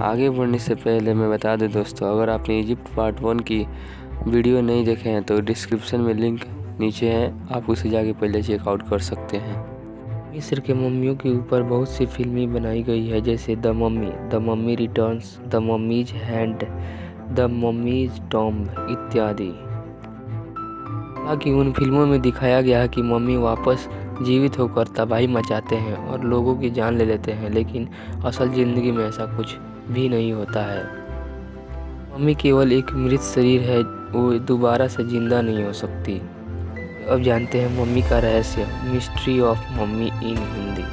आगे बढ़ने से पहले मैं बता दूं दोस्तों, अगर आपने इजिप्ट पार्ट 1 की वीडियो नहीं देखे हैं तो डिस्क्रिप्शन में लिंक नीचे है, आप उसे जाके पहले चेकआउट कर सकते हैं। मिस्र के मम्मियों के ऊपर बहुत सी फिल्में बनाई गई है, जैसे the mummy returns, the mummies hand, the mummies tomb इत्यादि। हालांकि उन फिल्मों में दिखाया गया है कि मम्मी वापस जीवित होकर तबाही मचाते हैं और लोगों की जान ले लेते हैं, लेकिन असल ज़िंदगी में ऐसा कुछ भी नहीं होता है। मम्मी केवल एक मृत शरीर है, वो दोबारा से जिंदा नहीं हो सकती। अब जानते हैं मम्मी का रहस्य, mystery of mummy in Hindi.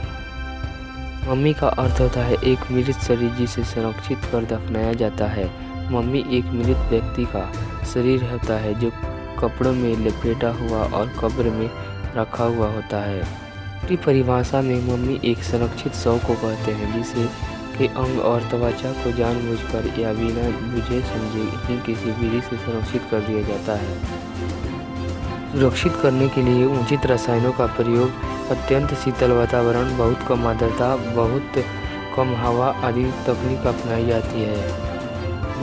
Mummy का अर्थ होता है एक मृत शरीर जिसे संरक्षित कर दफनाया जाता है। मम्मी एक मृत व्यक्ति का शरीर होता है जो कपड़ों में लपेटा हुआ और कब्र में रखा हुआ होता है। पूरी परिभाषा में मम्मी एक संरक्षित शव को कहते हैं जिसे के अंग और त्वचा को जानबूझकर या बिना बुझे समझे ही किसी विधि से संरक्षित कर दिया जाता है। सुरक्षित करने के लिए उचित रसायनों का प्रयोग, अत्यंत शीतल वातावरण, बहुत कम आर्द्रता, बहुत कम हवा आदि तकनीक अपनाई जाती है।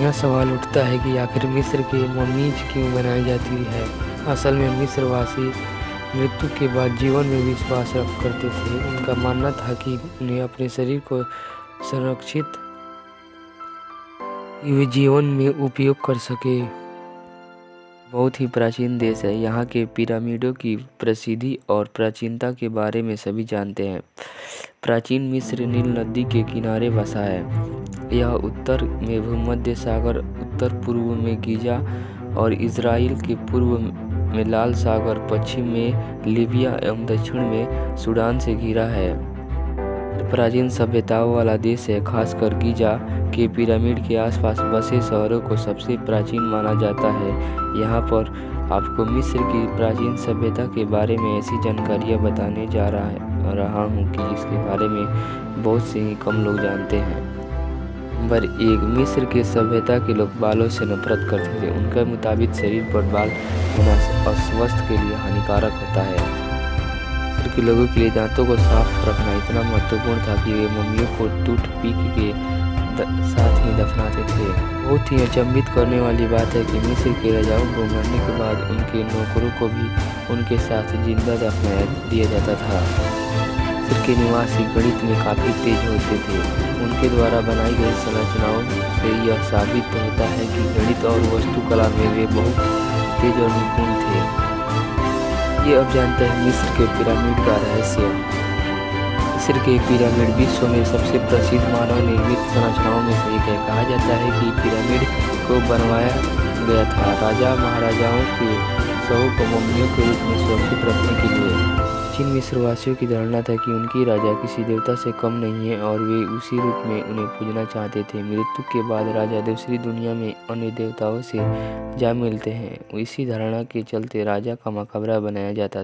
यह सवाल उठता है कि आखिर मिस्र के मम्मीज क्यों बनाई जाती है। असल में मिस्रवासी मृत्यु के बाद जीवन में विश्वास रख करते थे। उनका मानना था कि उन्हें अपने शरीर को संरक्षित वे जीवन में उपयोग कर सके। बहुत ही प्राचीन देश है। यहाँ के पिरामिडों की प्रसिद्धि और प्राचीनता के बारे में सभी जानते हैं। प्राचीन मिस्र नील नदी के किनारे बसा है। यह उत्तर में भूमध्य सागर, उत्तर पूर्व में गीजा और इजराइल के पूर्व में लाल सागर, पश्चिम में लीबिया एवं दक्षिण में सूडान से घिरा है। प्राचीन सभ्यताओं वाला देश है। खासकर गीजा के पिरामिड के आसपास बसे शहरों को सबसे प्राचीन माना जाता है। यहाँ पर आपको मिस्र की प्राचीन सभ्यता के बारे में ऐसी जानकारियाँ बताने जा रहा हूँ कि इसके बारे में बहुत से ही कम लोग जानते हैं। नंबर 1, मिस्र के सभ्यता के लोग बालों से नफरत करते थे। उनके मुताबिक शरीर पर बाल होना स्वास्थ्य के लिए हानिकारक होता है। के लोगों के लिए दांतों को साफ रखना इतना महत्वपूर्ण था कि वे मम्मियों को टूथपिक के साथ ही दफनाते थे। बहुत ही अचंभित करने वाली बात है कि मिस्र के राजाओं को मरने के बाद उनके नौकरों को भी उनके साथ जिंदा दफना दिया जाता था। मिस्र के निवासी गणित में काफ़ी तेज होते थे। उनके द्वारा बनाई गई संरचनाओं से यह साबित होता है कि गणित और वास्तुकला में वे बहुत तेज और निपुण थे। ये अब जानते हैं मिस्र के पिरामिड का रहस्य। मिस्र के पिरामिड विश्व में सबसे प्रसिद्ध मानव निर्मित संरचनाओं में से एक है। कहा जाता है कि पिरामिड को बनवाया गया था राजा महाराजाओं के शवों को मम्मियों के रूप में सुरक्षित रखने के लिए। प्राचीन मिस्रवासियों की धारणा था कि उनकी राजा किसी देवता से कम नहीं है और वे उसी रूप में उन्हें पूजना चाहते थे। मृत्यु के बाद राजा दूसरी दुनिया में अन्य देवताओं से जा मिलते हैं। इसी धारणा के चलते राजा का मकबरा बनाया जाता था।